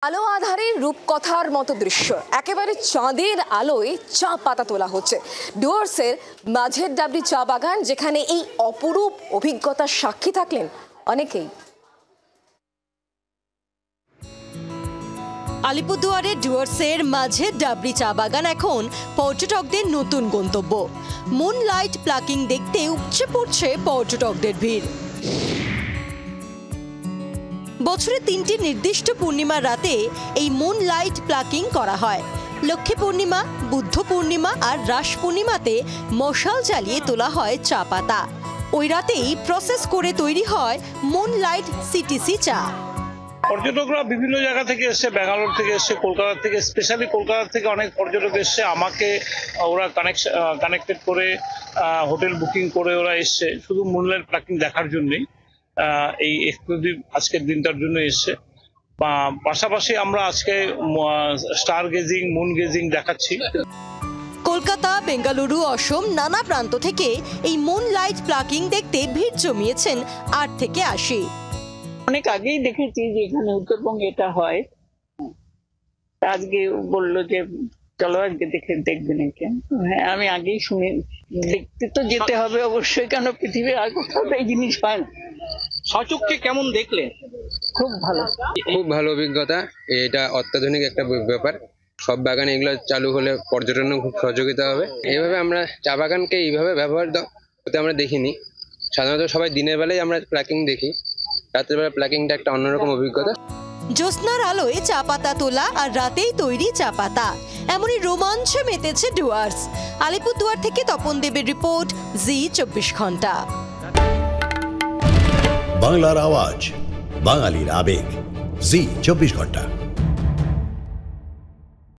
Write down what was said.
আলো আধারের রূপকথার মতো দৃশ্য, একেবারে চাঁদের আলোয় চা পাতা তোলা হচ্ছে ডুয়ার্সের মাঝের ডাবরি চা বাগান, যেখানে এই অপরূপ অভিজ্ঞতার সাক্ষী থাকলেন অনেকেই। আলিপুরদুয়ারের ডুয়ার্সের মাঝের ডাবরি চা বাগান এখন পর্যটকদের নতুন গন্তব্য। মুনলাইট প্লাকিং দেখতে উপচে পড়ছে পর্যটকদের ভিড়। বছরে 3টি নির্দিষ্ট পূর্ণিমার রাতে এই মুনলাইট প্লাকিং করা হয়। লক্ষ্মী পূর্ণিমা, বুদ্ধ পূর্ণিমা আর রাস পূর্ণিমাতে মশাল জ্বালিয়ে তোলা হয় চা পাতা। ওই রাতেই প্রসেস করে তৈরি হয় মুনলাইট সিটিসি চা। পর্যটকরা বিভিন্ন জায়গা থেকে এসছে, ব্যাঙ্গালোর থেকে এসছে, কলকাতা থেকে, স্পেশালি কলকাতা থেকে অনেক পর্যটক এসছে। আমাকে ওরা কানেক্টেড করে হোটেল বুকিং করে ওরা এসছে শুধু মুনলাইট প্লাকিং দেখার জন্যই। এই এক্সক্লুসিভ আজকের দিনটার জন্য এসছে। পাশাপাশি আমরা আজকে স্টার গেজিং, মুন গেজিং দেখাচ্ছি। কলকাতা, বেঙ্গালুরু, অসম নানা প্রান্ত থেকে এই মুনলাইট প্লাকিং দেখতে ভিড় জমিয়েছেন 8 থেকে 80। অনেক আগেই দেখেছি যে এখানে উত্তরবঙ্গে এটা হয়। আজকে বললো যে চলো আজকে দেখবেন। হ্যাঁ, আমি আগেই শুনে দেখতে তো যেতে হবে অবশ্যই, কেন পৃথিবীর আর কোথাও এই জিনিস হয় না। সচক্ষে কেমন দেখলেন? খুব ভালো, খুব ভালো অভিজ্ঞতা। এটা অত্যাধুনিক একটা ব্যাপার। সব বাগানে এগুলো চালু হলে পর্যটনের খুব সহযোগিতা হবে। এইভাবে আমরা চা বাগানকে এইভাবে ব্যবহার হতে আমরা দেখিনি। সাধারণত সবাই দিনের বেলায় আমরা প্লাকিং দেখি, রাতের বেলা প্লাকিংটা একটা অন্যরকম অভিজ্ঞতা। জ্যোৎস্নার আলোয় চা পাতা তোলা আর রাতেই তৈরি চা পাতা, এমনই রোমাঞ্চে মেতেছে ডুয়ার্স। আলিপুরদুয়ার থেকে তপন দেবের রিপোর্ট, জি 24 ঘন্টা। বাংলার আওয়াজ, বাঙালির আবেগ, জি 24 ঘন্টা।